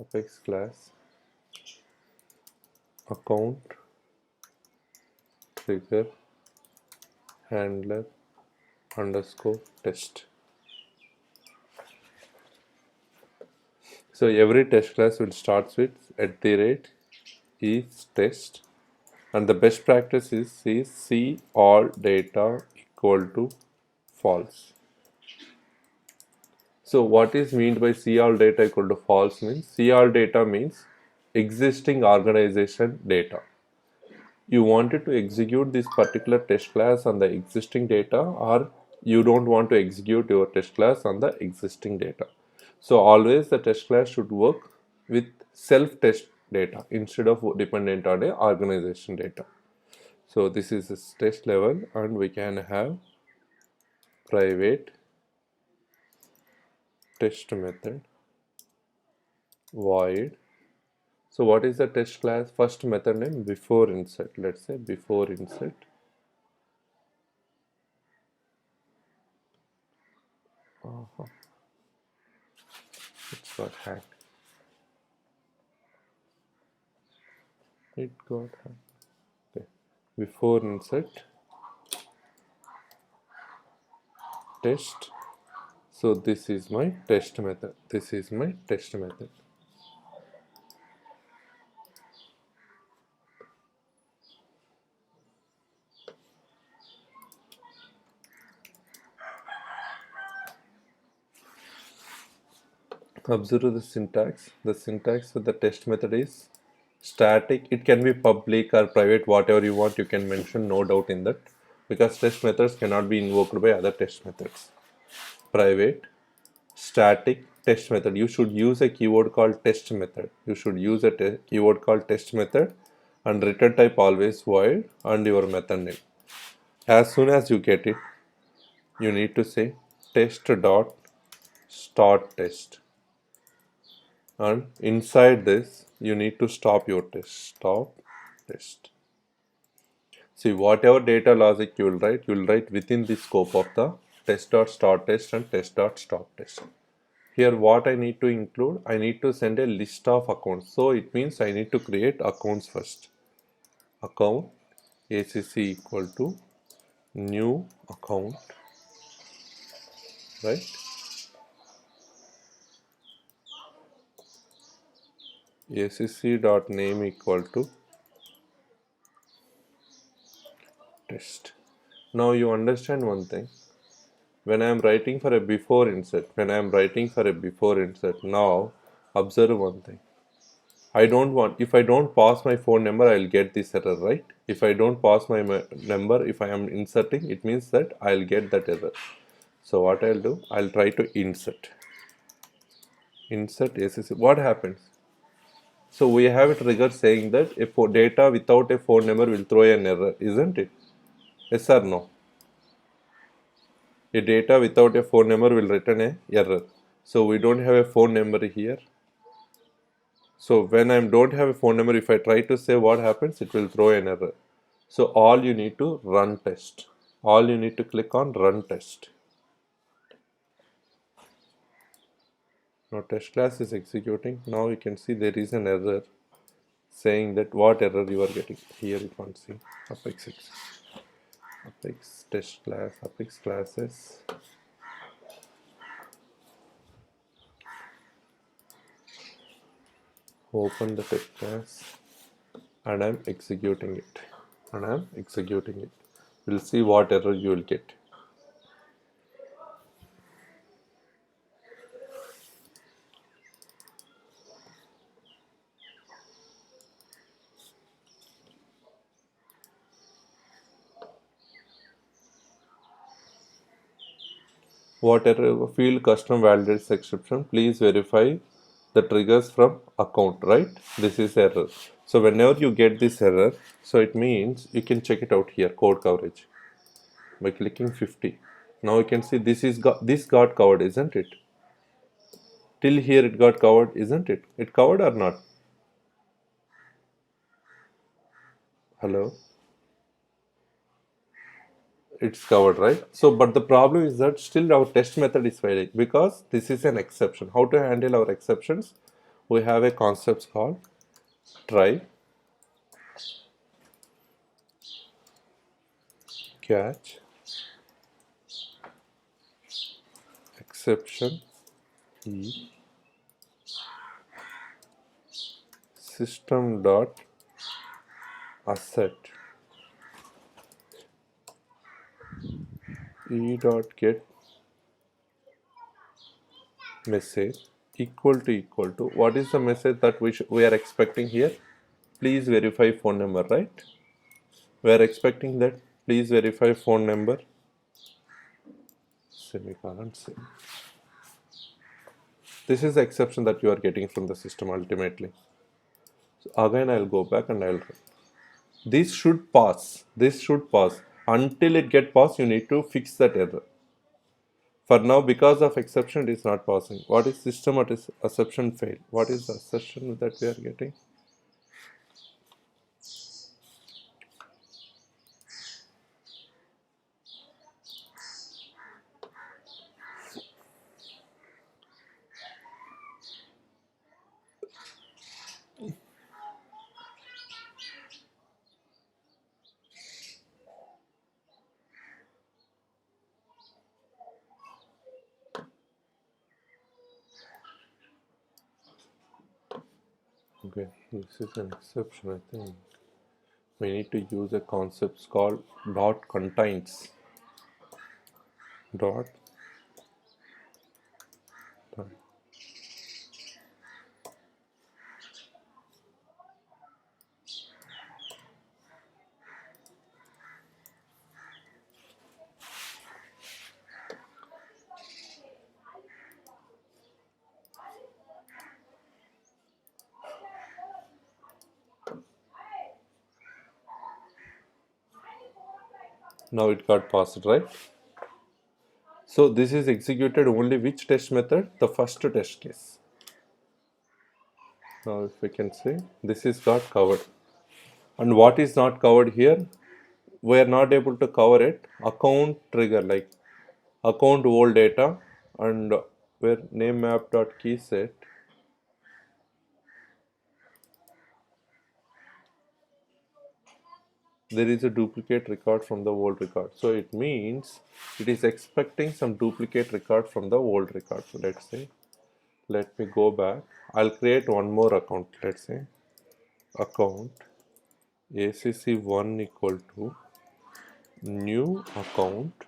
apex class account trigger handler underscore test. So every test class will start with is test, and the best practice is see all data equal to false. So what is meant by see all data equal to false means see all data means existing organization data. You wanted to execute this particular test class on the existing data, or you don't want to execute your test class on the existing data. So always the test class should work with self-test data instead of dependent on a organization data. So this is this test level, and we can have private test method void. So what is the test class? First method name before insert. Let's say before insert. It's got hacked. It got hacked. Okay. Before insert test. So this is my test method. This is my test method. Observe the syntax. The syntax for the test method is static. It can be public or private, whatever you want, you can mention, no doubt in that, because test methods cannot be invoked by other test methods. Private static test method. You should use a keyword called test method. You should use a keyword called test method, and return type always void, and your method name. As soon as you get it, you need to say test dot start test, and inside this you need to stop your test. Stop test. See, whatever data logic you will write within the scope of the test dot start test and test dot stop test. Here what I need to include, I need to send a list of accounts. So it means I need to create accounts first. Account acc equal to new account, right? Acc dot name equal to test. Now you understand one thing. When I am writing for a before insert, now observe one thing. If I don't pass my phone number, I'll get this error, right? If I don't pass my number, if I am inserting, it means that I'll get that error. So what I'll do, I'll try to insert ACC. What happens? So we have a trigger saying that if data without a phone number will throw an error, isn't it? Yes or no? A data without a phone number will return a error. So we don't have a phone number here. So when I don't have a phone number, if I try to say what happens, it will throw an error. So all you need to run test. All you need to click on run test. Now test class is executing. Now you can see there is an error saying that what error you are getting. Here you can't see apex test class, apex classes. Open the test class, and I'm executing it. We'll see what error you will get. What error? Field custom validates exception. Please verify the triggers from account, right? This is error. So whenever you get this error, so it means you can check it out here, code coverage, by clicking 50. Now you can see this got covered, isn't it? Till here it got covered, isn't it? It covered or not? Hello? It's covered, right? So but the problem is that still our test method is failing because this is an exception. How to handle our exceptions? we have a concept called try, catch, exception, e, system dot asset e dot get message equal to what is the message that we are expecting here? Please verify phone number, right? We are expecting that please verify phone number semicolon same. This is the exception that you are getting from the system ultimately. So again I'll go back and I'll run. This should pass. This should pass. Until it get passed, you need to fix that error. For now, because of exception, it is not passing. What is system? What is exception fail? What is the assertion that we are getting? Okay, this is an exception. I think we need to use a concept called dot contains. Dot. Now it got passed, right? So this is executed only which test method? The first test case. Now if we can say this is got covered. And what is not covered here? We are not able to cover it. Account trigger, like account old data, and where name map dot key set. There is a duplicate record from the old record. So it means it is expecting some duplicate record from the old record. So let's say, let me go back. I'll create one more account. Let's say account ACC1 equal to new account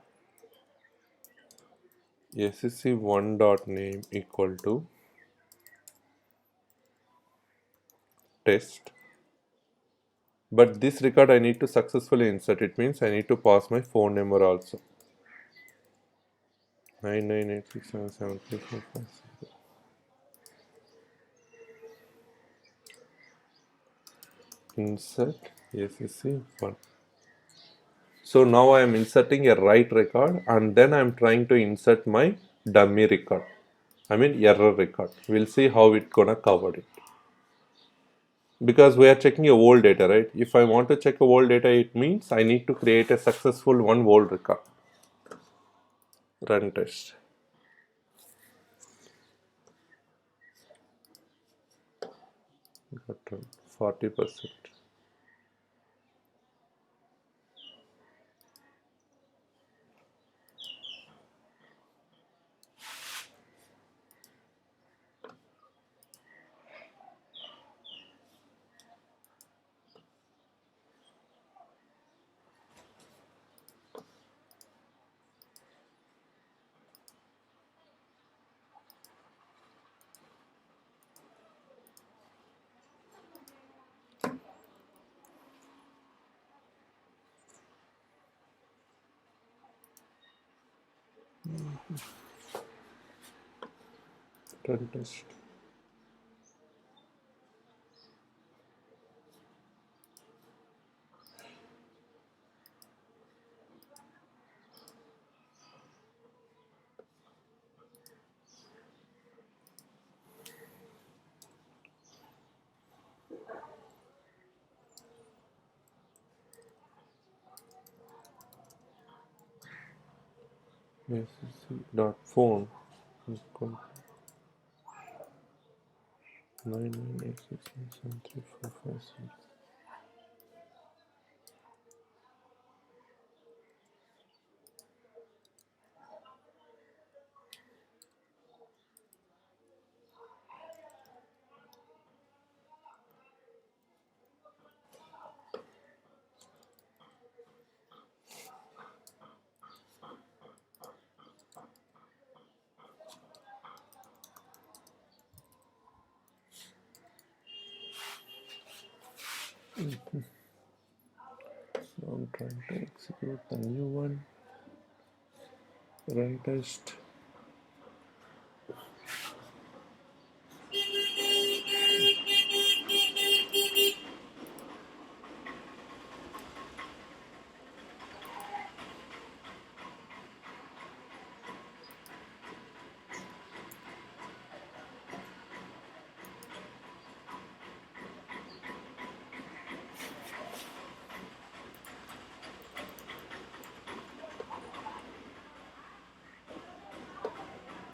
ACC1 dot name equal to test. But this record I need to successfully insert. It means I need to pass my phone number also. 998677345. Insert ACC1. So now I am inserting a right record and then I am trying to insert my dummy record. I mean error record. We'll see how it gonna cover it. Because we are checking a old data, right? If I want to check a old data, it means I need to create a successful one old record. Run test. Got 40%. Run test. ACC dot phone equal 998677345. Now I'm trying to execute the new one. Run test.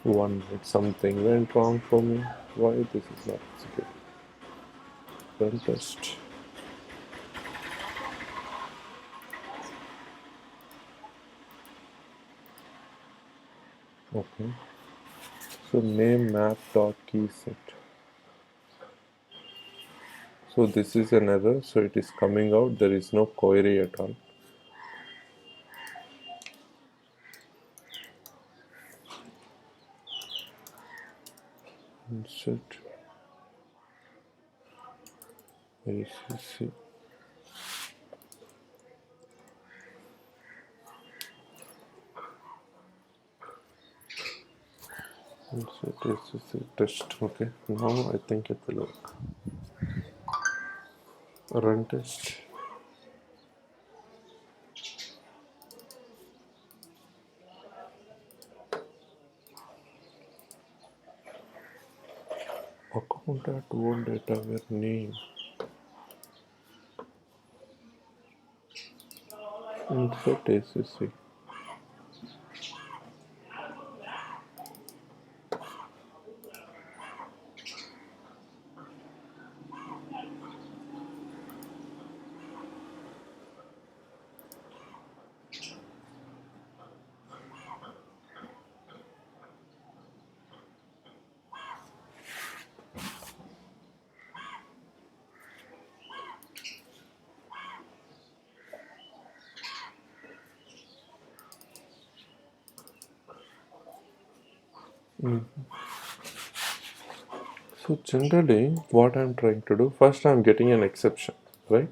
One minute, something went wrong for me. Why this is not executed? Run test. Okay. So name map dot key set. So this is an error. So it is coming out. There is no query at all. Insert ACC. Insert ACC test. Okay. Now I think it will work. Run test. Account at one data where name. Insert ACC. So generally what I'm trying to do, first I'm getting an exception, right?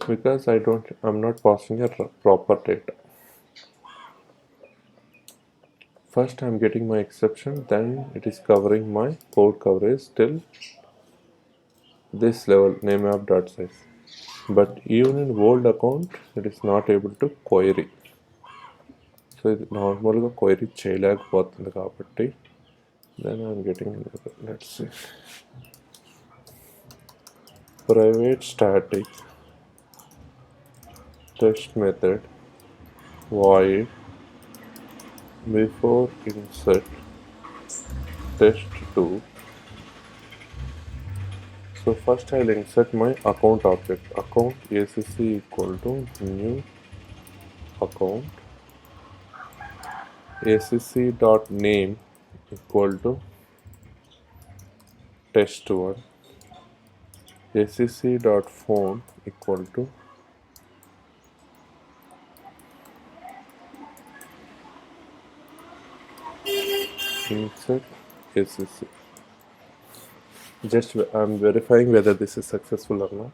Because I'm not passing a proper data. First I'm getting my exception, then it is covering my code coverage till this level, name app dot size. But even in old account, it is not able to query. So ఇది నార్మల్గా query చేయలేకపోతుంది కాబట్టి then I'm getting another. Let's see. Private static test method void before insert test2. So first I'll insert my account object. Account ACC equal to new account. ACC dot name equal to test1. ACC dot phone equal to insert ACC. Just I'm verifying whether this is successful or not.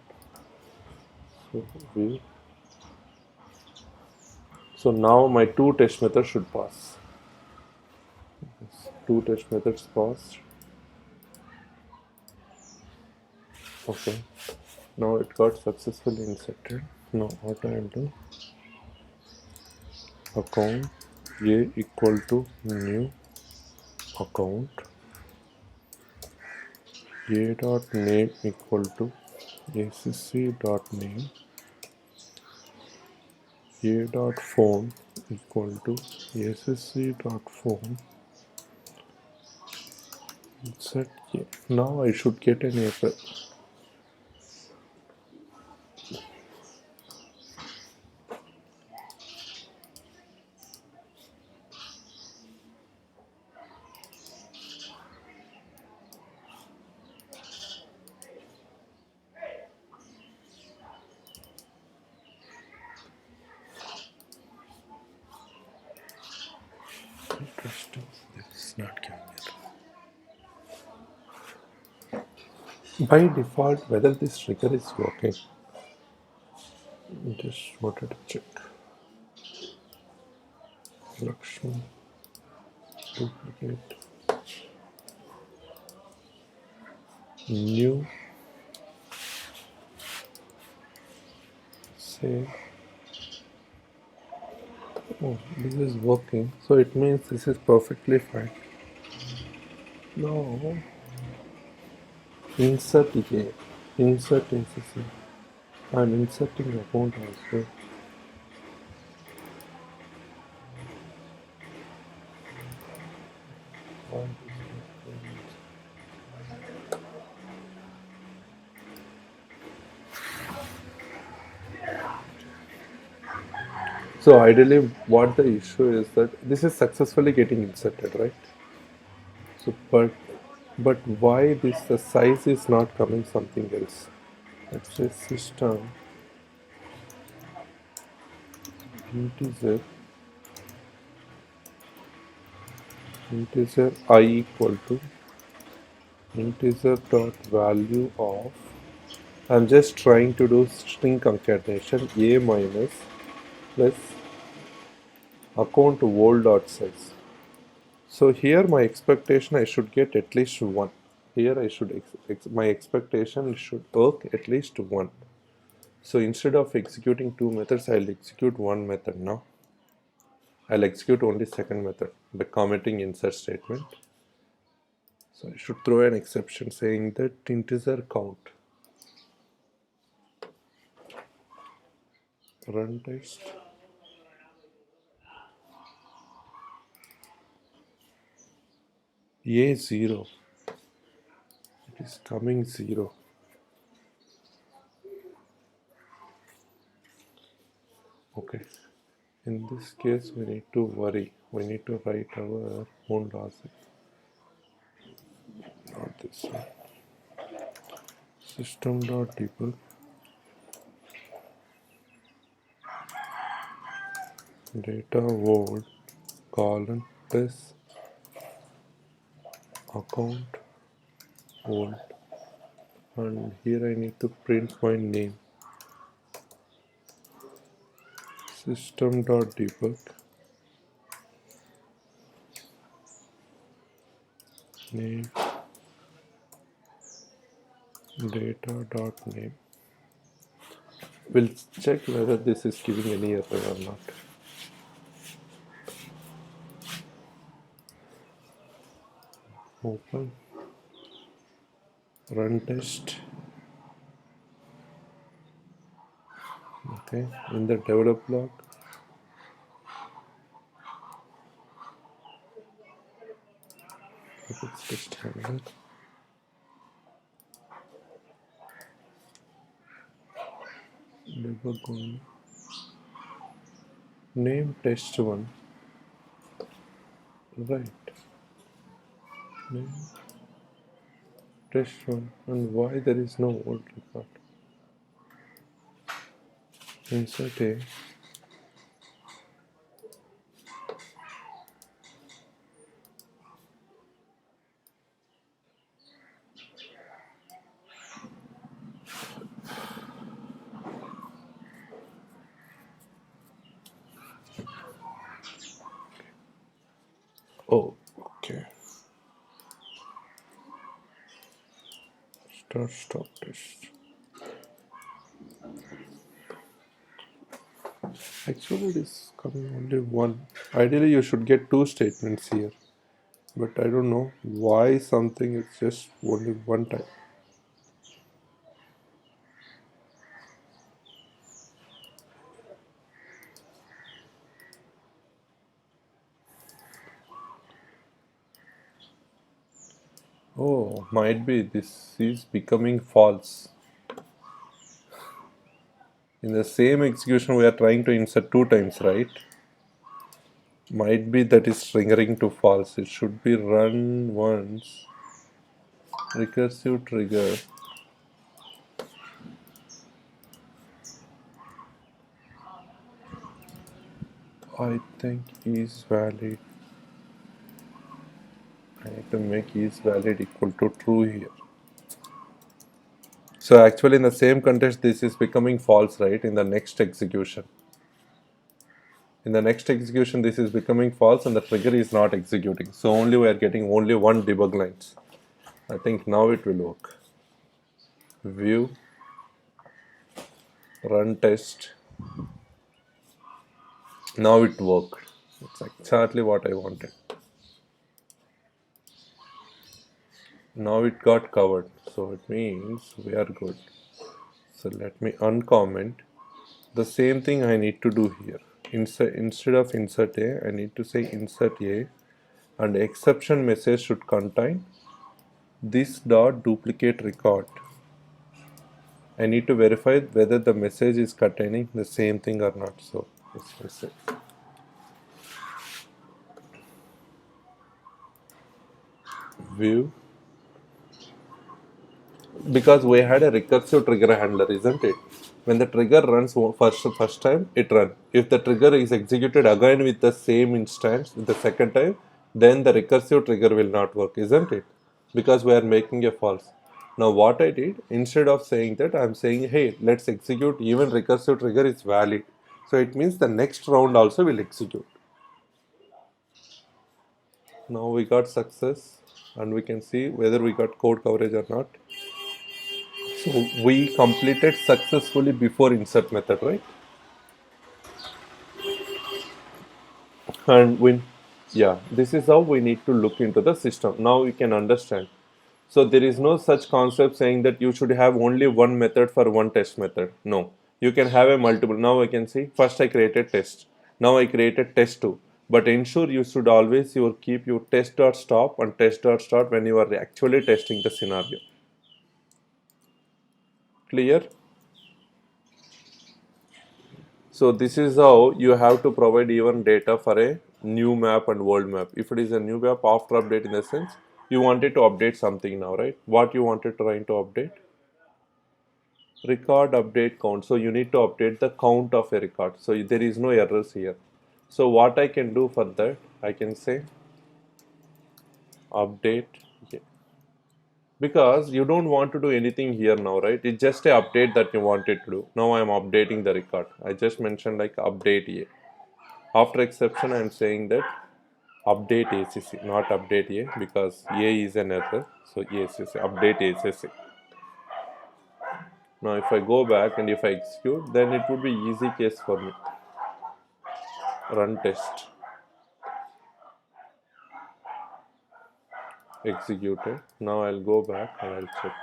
So now my two test methods should pass. Two test methods passed. Okay. Now it got successfully inserted. Now what I will do, account A equal to new account, A dot name equal to ACC dot name, A dot phone equal to ACC dot phone, Insert here. Now I should get an error. Interesting. This is not giving error. By default, whether this trigger is working. Just wanted to check. Lakshmi, duplicate, new, save. Oh, this is working. So it means this is perfectly fine. No. Insert here. Insert SSC. I'm inserting account also. Why this not going? So ideally what the issue is that this is successfully getting inserted, right? So but why this the size is not coming something else? Let's say system integer I equal to integer dot value of, I'm just trying to do string concatenation a minus plus account whole dot size. So here my expectation I should get at least 1. Here I should my expectation should work at least 1. So instead of executing 2 methods, I'll execute 1 method now. I'll execute only second method by commenting insert statement. So I should throw an exception saying that integer count run test a0. It is coming 0. Okay. In this case, we need to worry. We need to write our own logic. Not this one. System.debug data world colon plus account world, and here I need to print my name. System.debug name data.name. We'll check whether this is giving any error or not. Open run test. Okay, in the develop log, if it's just handle, debug only, name test1, right, name test1, and why there is no old record. Insert a oh, okay. Stop test. Actually, it is coming only one. Ideally, you should get 2 statements here, but I don't know why something is just only one time. Oh, might be this is becoming false. In the same execution, we are trying to insert two times, right? Might be that is triggering to false. It should be run once. Recursive trigger. I think is valid. I need to make is valid equal to true here. So actually in the same context, this is becoming false, right? In the next execution. In the next execution, this is becoming false and the trigger is not executing. So only we are getting only one debug lines. I think now it will work. View, run test. Now it worked. It's exactly what I wanted. Now it got covered. So it means we are good. So let me uncomment. The same thing I need to do here. Instead of insert A, I need to say insert A, and exception message should contain this dot duplicate record. I need to verify whether the message is containing the same thing or not. So this message. View, because we had a recursive trigger handler, isn't it? When the trigger runs first time, it runs. If the trigger is executed again with the same instance the second time, then the recursive trigger will not work, isn't it? Because we are making a false. Now what I did, instead of saying that, I am saying, hey, let's execute even recursive trigger is valid. So it means the next round also will execute. Now we got success and we can see whether we got code coverage or not. So we completed successfully before insert method, right? And when, yeah, this is how we need to look into the system. Now you can understand. So there is no such concept saying that you should have only one method for one test method. No, you can have a multiple. Now I can see first I created test. Now I created test 2. But ensure you should always keep your test.stop and test.start when you are actually testing the scenario. Clear? So this is how you have to provide even data for a new map and world map. If it is a new map after update, in the sense you wanted to update something now, right? What you wanted trying to update? Record update count. So you need to update the count of a record. So there is no errors here. So what I can do for that, I can say update, yeah. Because you don't want to do anything here now, right? It's just a update that you wanted to do. Now I am updating the record. I just mentioned like update A. After exception, I am saying that update ACC, not update A, because A is an error. So ACC, update ACC. Now if I go back and if I execute, then it would be easy case for me. Run test. Executed. Now I'll go back and I'll check.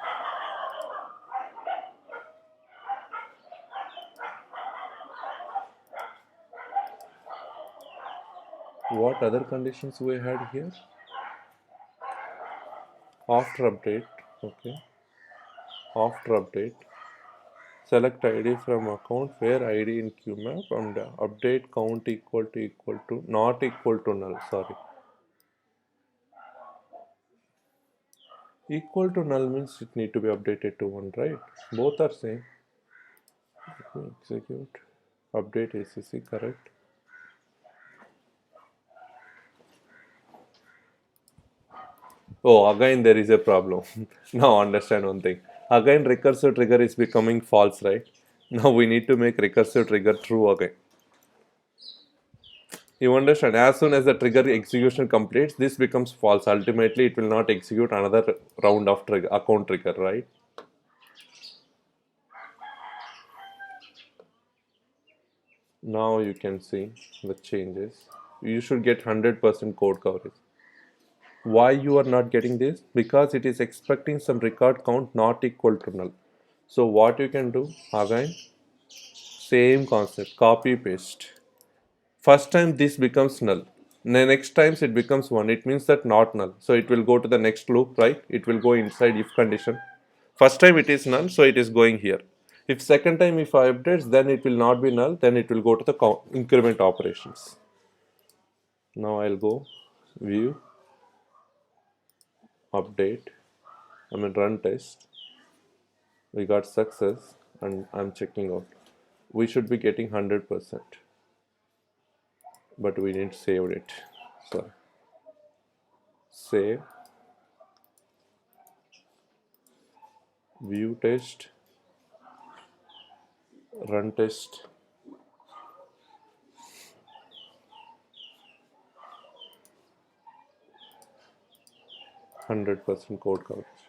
What other conditions we had here? After update, okay. After update, select ID from account where ID in QMap and update count equal to not equal to null. Sorry. Equal to null means it need to be updated to 1, right? Both are same. Let me execute. Update ACC, correct. Oh, again there is a problem. Now understand one thing. Again recursive trigger is becoming false, right? Now we need to make recursive trigger true again. You understand? As soon as the trigger execution completes, this becomes false. Ultimately, it will not execute another round of trigger, account trigger, right? Now you can see the changes. You should get 100% code coverage. Why you are not getting this? Because it is expecting some record count not equal to null. So what you can do, again, same concept, copy paste. First time this becomes null. Next times it becomes 1, it means that not null, so it will go to the next loop, right? It will go inside if condition. First time it is null, so it is going here. If second time if I updates, then it will not be null, then it will go to the increment operations. Now I'll go view, update, run test. We got success and I'm checking out. We should be getting 100%, but we need saved it. So save, view test, run test. 100% code coverage.